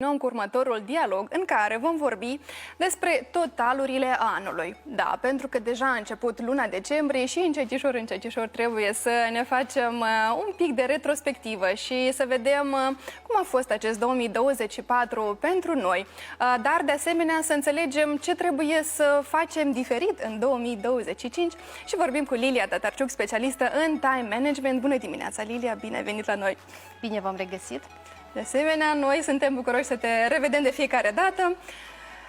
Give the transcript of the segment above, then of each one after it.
Cu următorul dialog în care vom vorbi despre totalurile anului. Da, pentru că deja a început luna decembrie și încetișor trebuie să ne facem un pic de retrospectivă și să vedem cum a fost acest 2024 pentru noi, dar de asemenea să înțelegem ce trebuie să facem diferit în 2025 și vorbim cu Lilia Tatarciuc, specialistă în time management. Bună dimineața, Lilia, bine ai venit la noi! Bine v-am regăsit! De asemenea, noi suntem bucuroși să te revedem de fiecare dată.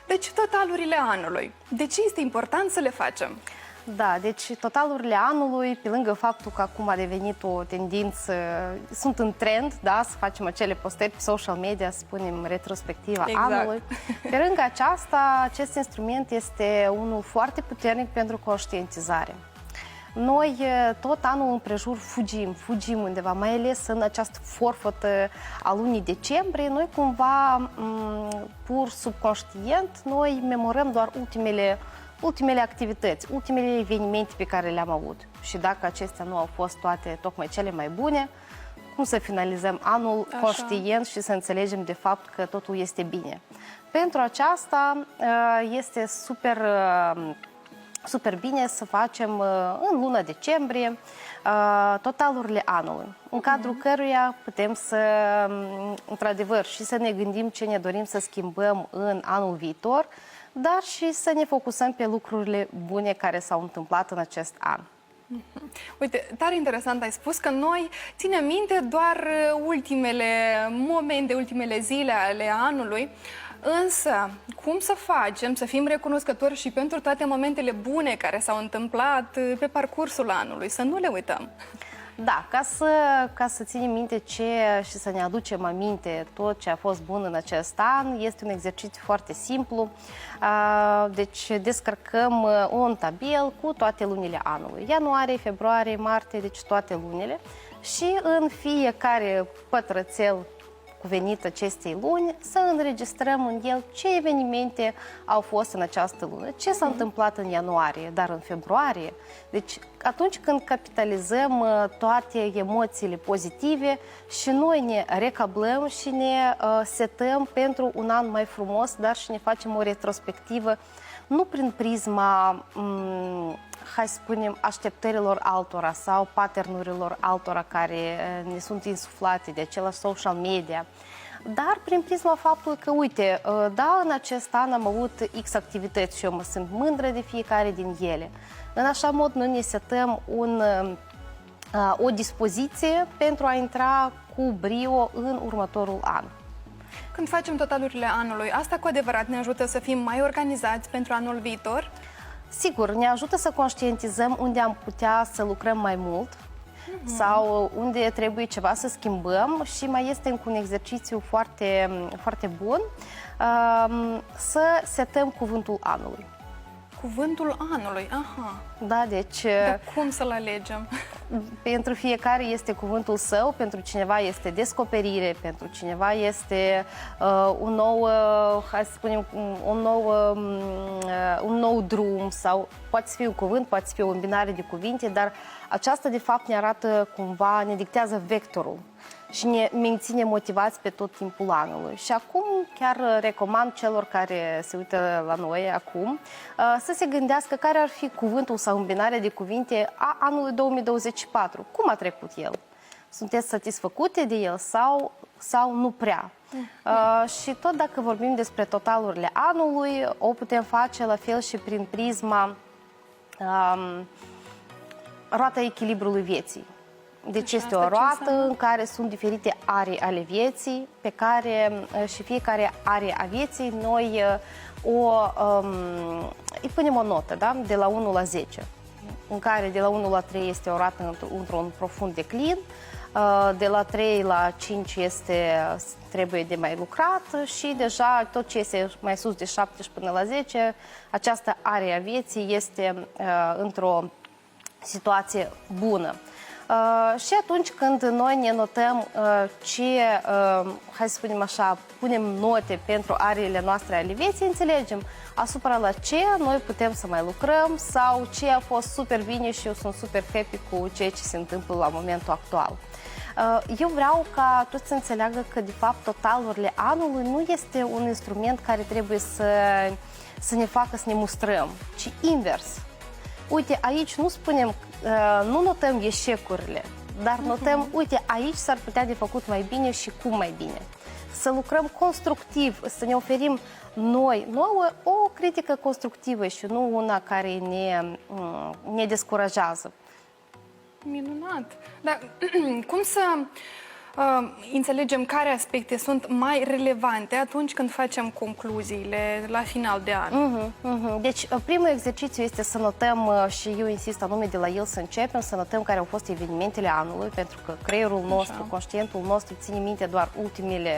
Deci, totalurile anului. De ce este important să le facem? Da, deci totalurile anului, pe lângă faptul că acum a devenit o tendință, sunt în trend, da, să facem acele postări pe social media, să spunem retrospectiva anului. Pe lângă aceasta, acest instrument este unul foarte puternic pentru conștientizare. Noi tot anul împrejur fugim undeva, mai ales în această forfătă a lunii decembrie. Noi cumva, pur subconștient, noi memorăm doar ultimele activități, ultimele evenimente pe care le-am avut. Și dacă acestea nu au fost toate tocmai cele mai bune, cum să finalizăm anul conștient și să înțelegem de fapt că totul este bine. Pentru aceasta este super bine să facem în luna decembrie totalurile anului, în cadrul căruia putem să, într-adevăr, și să ne gândim ce ne dorim să schimbăm în anul viitor, dar și să ne focusăm pe lucrurile bune care s-au întâmplat în acest an. Uite, tare interesant ai spus că noi ținem minte doar ultimele momente, ultimele zile ale anului. Însă, cum să facem să fim recunoscători și pentru toate momentele bune care s-au întâmplat pe parcursul anului, să nu le uităm? Da, ca să ținem minte și să ne aducem aminte tot ce a fost bun în acest an, este un exercițiu foarte simplu. Deci descărcăm un tabel cu toate lunile anului. Ianuarie, februarie, martie, deci toate lunile. Și în fiecare pătrățel cuvenit acestei luni, să înregistrăm în el ce evenimente au fost în această lună, ce s-a întâmplat în ianuarie, dar în februarie. Deci atunci când capitalizăm toate emoțiile pozitive și noi ne recablăm și ne setăm pentru un an mai frumos, dar și ne facem o retrospectivă, nu prin prisma hai să spunem, așteptărilor altora sau paternurilor altora care ne sunt insuflate de același social media, dar prin prisma faptului că, uite, da, în acest an am avut X activități și eu mă sunt mândră de fiecare din ele. În așa mod noi ne setăm o dispoziție pentru a intra cu brio în următorul an. Când facem totalurile anului, asta cu adevărat ne ajută să fim mai organizați pentru anul viitor? Sigur, ne ajută să conștientizăm unde am putea să lucrăm mai mult sau unde trebuie ceva să schimbăm și mai este încă un exercițiu foarte, foarte bun, să setăm cuvântul anului. Cuvântul anului, aha. Da, deci... Dar cum să-l alegem? Pentru fiecare este cuvântul său, pentru cineva este descoperire, pentru cineva este un nou, hai să spunem, un nou drum sau poate să fie un cuvânt, poate să fie o îmbinare de cuvinte, dar aceasta de fapt ne arată cumva, ne dictează vectorul și ne menține motivați pe tot timpul anului. Și acum chiar recomand celor care se uită la noi acum să se gândească care ar fi cuvântul sau îmbinarea de cuvinte a anului 2024. Cum a trecut el? Sunteți satisfăcute de el sau nu prea? Și tot dacă vorbim despre totalurile anului, o putem face la fel și prin prisma roata echilibrului vieții. Deci este o roată în care sunt diferite arii ale vieții, pe care și fiecare arie a vieții noi îi punem o notă, da? De la 1 la 10, în care de la 1 la 3 este o roată într-un profund declin, de la 3 la 5 trebuie de mai lucrat și deja tot ce este mai sus de 7 până la 10, această arie a vieții este într-o situație bună. Și atunci când noi ne notăm hai să spunem așa, punem note pentru ariile noastre ale vieții, înțelegem asupra la ce noi putem să mai lucrăm sau ce a fost super bine și eu sunt super happy cu ceea ce se întâmplă la momentul actual. Eu vreau ca toți să înțeleagă că, de fapt, totalurile anului nu este un instrument care trebuie să ne facă să ne mustrăm, ci invers. Uite, aici nu spunem, nu notăm eșecurile, dar notăm, uite, aici s-ar putea de făcut mai bine și cum mai bine. Să lucrăm constructiv, să ne oferim nouă o critică constructivă și nu una care ne descurajează. Minunat! Dar cum să înțelegem care aspecte sunt mai relevante atunci când facem concluziile la final de an? Deci, primul exercițiu este să notăm, și eu insist anume de la el să începem, să notăm care au fost evenimentele anului, pentru că creierul nostru, conștientul nostru, ține minte doar ultimele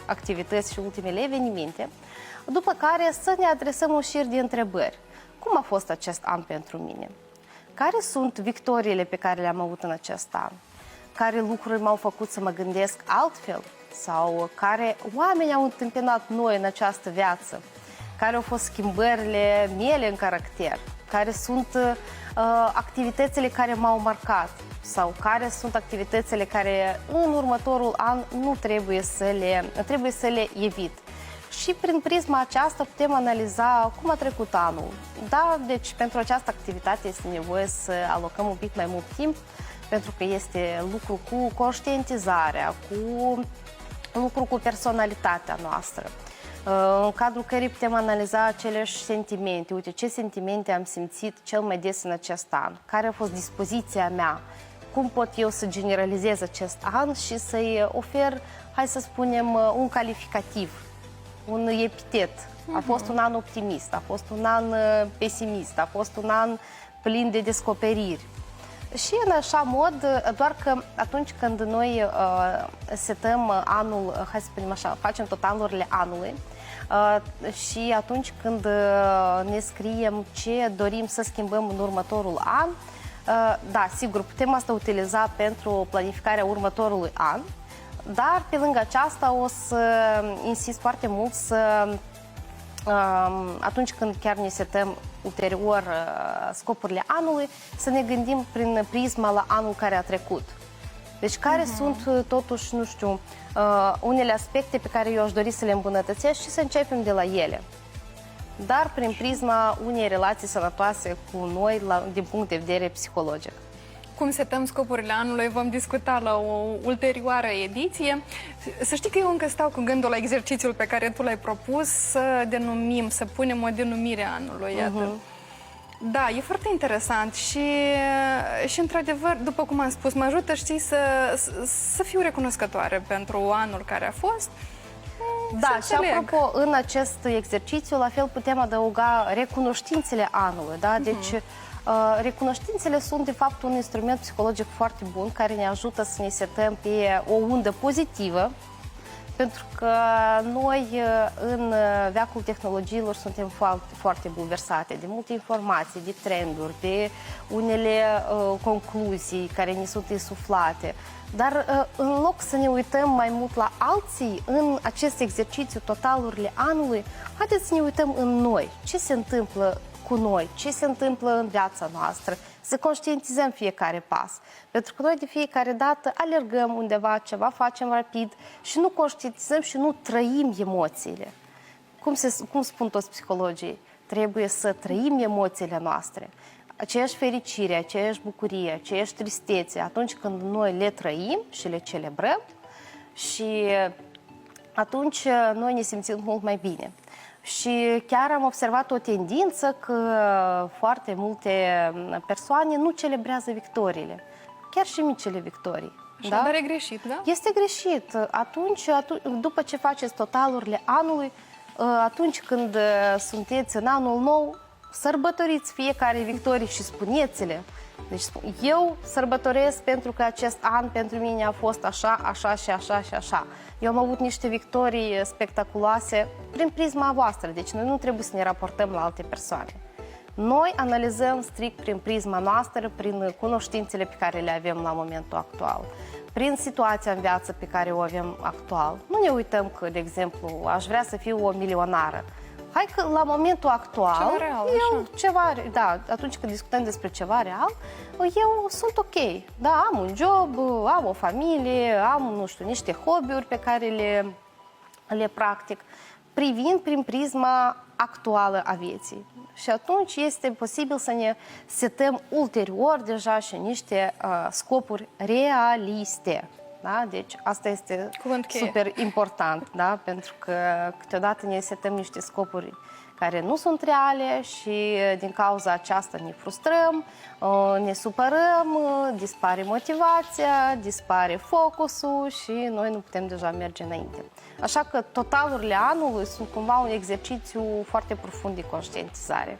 activități și ultimele evenimente, după care să ne adresăm o șir de întrebări. Cum a fost acest an pentru mine? Care sunt victoriile pe care le-am avut în acest an? Care lucruri m-au făcut să mă gândesc altfel? Sau care oameni au întâmpinat noi în această viață? Care au fost schimbările mele în caracter? Care sunt activitățile care m-au marcat? Sau care sunt activitățile care în următorul an nu trebuie să le evit? Și prin prisma aceasta putem analiza cum a trecut anul. Da, deci pentru această activitate este nevoie să alocăm un pic mai mult timp, pentru că este lucru cu conștientizarea, lucru cu personalitatea noastră, în cadrul cărei putem analiza aceleași sentimente. Uite, ce sentimente am simțit cel mai des în acest an, care a fost dispoziția mea, cum pot eu să generalizez acest an și să-i ofer, hai să spunem, un calificativ, un epitet. A fost un an optimist, a fost un an pesimist, a fost un an plin de descoperiri. Și în așa mod, doar că atunci când noi setăm anul, hai să spunem așa, facem totalurile anului și atunci când ne scriem ce dorim să schimbăm în următorul an, da, sigur, putem asta utiliza pentru planificarea următorului an, dar pe lângă aceasta o să insist foarte mult să, atunci când chiar ne setăm ulterior scopurile anului, să ne gândim prin prisma la anul care a trecut. Deci care sunt totuși, nu știu, unele aspecte pe care eu aș dori să le îmbunătățesc și să începem de la ele. Dar prin prisma unei relații sănătoase cu noi din punct de vedere psihologic. Cum setăm scopurile anului vom discuta la o ulterioară ediție. Să știi că eu încă stau cu gândul la exercițiul pe care tu l-ai propus, să denumim, să punem o denumire anului. Iată. Da, e foarte interesant și într-adevăr, după cum am spus, mă ajută, știi, să fiu recunoscătoare pentru anul care a fost. Da, și apropo, în acest exercițiu, la fel putem adăuga recunoștințele anului, da? Deci, recunoștințele sunt, de fapt, un instrument psihologic foarte bun care ne ajută să ne setăm pe o undă pozitivă, pentru că noi, în veacul tehnologiilor, suntem foarte, foarte bulversate de multe informații, de trenduri, de unele concluzii care ne sunt insuflate. Dar în loc să ne uităm mai mult la alții în acest exercițiu totalurile anului, haideți să ne uităm în noi. Ce se întâmplă cu noi, ce se întâmplă în viața noastră, să conștientizăm fiecare pas. Pentru că noi de fiecare dată alergăm undeva, ceva facem rapid și nu conștientizăm și nu trăim emoțiile. Cum spun toți psihologii? Trebuie să trăim emoțiile noastre. Aceeași fericire, aceeași bucurie, aceeași tristețe, atunci când noi le trăim și le celebrăm, și atunci noi ne simțim mult mai bine. Și chiar am observat o tendință că foarte multe persoane nu celebrează victoriile, chiar și micile victorii. Da? Dar e greșit, da? Este greșit. Atunci, după ce faceți totalurile anului, atunci când sunteți în anul nou, sărbătoriți fiecare victorie și spuneți-le. Deci eu sărbătoresc pentru că acest an pentru mine a fost așa, așa și așa și așa. Eu am avut niște victorii spectaculoase prin prisma voastră, deci noi nu trebuie să ne raportăm la alte persoane. Noi analizăm strict prin prisma noastră, prin cunoștințele pe care le avem la momentul actual, prin situația în viață pe care o avem actual. Nu ne uităm că, de exemplu, aș vrea să fiu o milionară. Hai că la momentul actual, Ceva real, eu așa. ceva, da, atunci când discutăm despre ceva real, eu sunt ok. Da, am un job, am o familie, am, nu știu, niște hobby-uri pe care le practic, privind prin prisma actuală a vieții. Și atunci este posibil să ne setăm ulterior deja și niște scopuri realiste. Da? Deci asta este Cuvânt cheie. super important, da? Pentru că câteodată ne setăm niște scopuri care nu sunt reale și din cauza aceasta ne frustrăm, ne supărăm, dispare motivația, dispare focusul și noi nu putem deja merge înainte. Așa că totalurile anului sunt cumva un exercițiu foarte profund de conștientizare.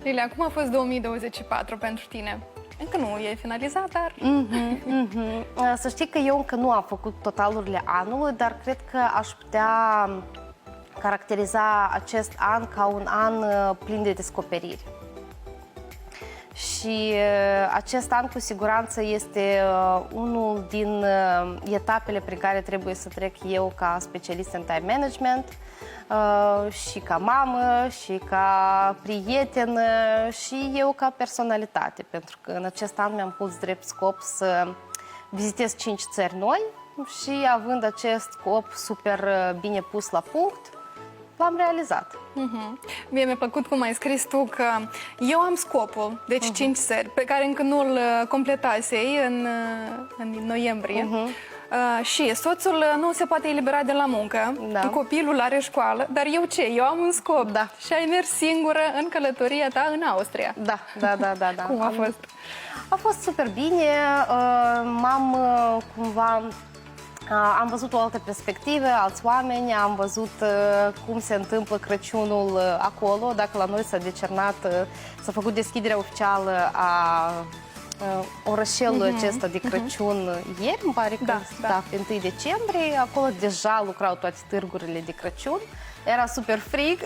Lilia, cum a fost 2024 pentru tine? Încă nu e finalizat, dar... Să știi că eu încă nu am făcut totalurile anului, dar cred că aș putea caracteriza acest an ca un an plin de descoperiri. Și acest an cu siguranță este unul din etapele prin care trebuie să trec eu ca specialist în time management și ca mamă, și ca prietenă, și eu ca personalitate, pentru că în acest an mi-am pus drept scop să vizitez 5 țări noi și având acest scop super bine pus la punct, l-am realizat. Mie mi-a plăcut cum ai scris tu că eu am scopul, deci 5 țări, pe care încă nu-l completasei în noiembrie. Și soțul nu se poate elibera de la muncă, Da. copilul are școală, dar eu ce? Eu am un scop. Da. Și ai mers singură în călătoria ta în Austria. Da. Cum a fost? A fost super bine, am văzut o altă perspectivă, alți oameni, am văzut cum se întâmplă Crăciunul acolo, dacă la noi s-a decernat, s-a făcut deschiderea oficială a orășelului acesta de Crăciun ieri, îmi pare că Da. pe 1 decembrie, acolo deja lucrau toate târgurile de Crăciun, era super frig.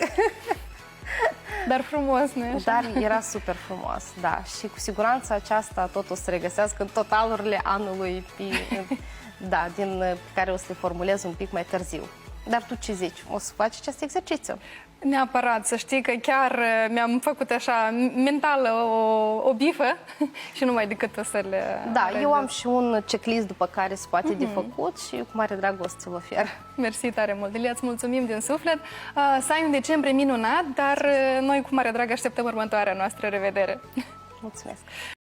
Dar frumos, nu-i așa? Dar era super frumos, da. Și cu siguranță aceasta tot o să regăsească în totalurile anului, da, pe care o să le formulez un pic mai târziu. Dar tu ce zici? O să faci acest exercițiu? Neapărat, să știi că chiar mi-am făcut așa mental o bifă și numai decât o să le Da, realizez. eu am și un checklist după care se poate de făcut și cu mare drag o să ți-l ofer. Mersi tare mult, Lilia, îți mulțumim din suflet. Să ai un decembrie minunat, dar noi cu mare drag așteptăm următoarea noastră revedere. Mulțumesc!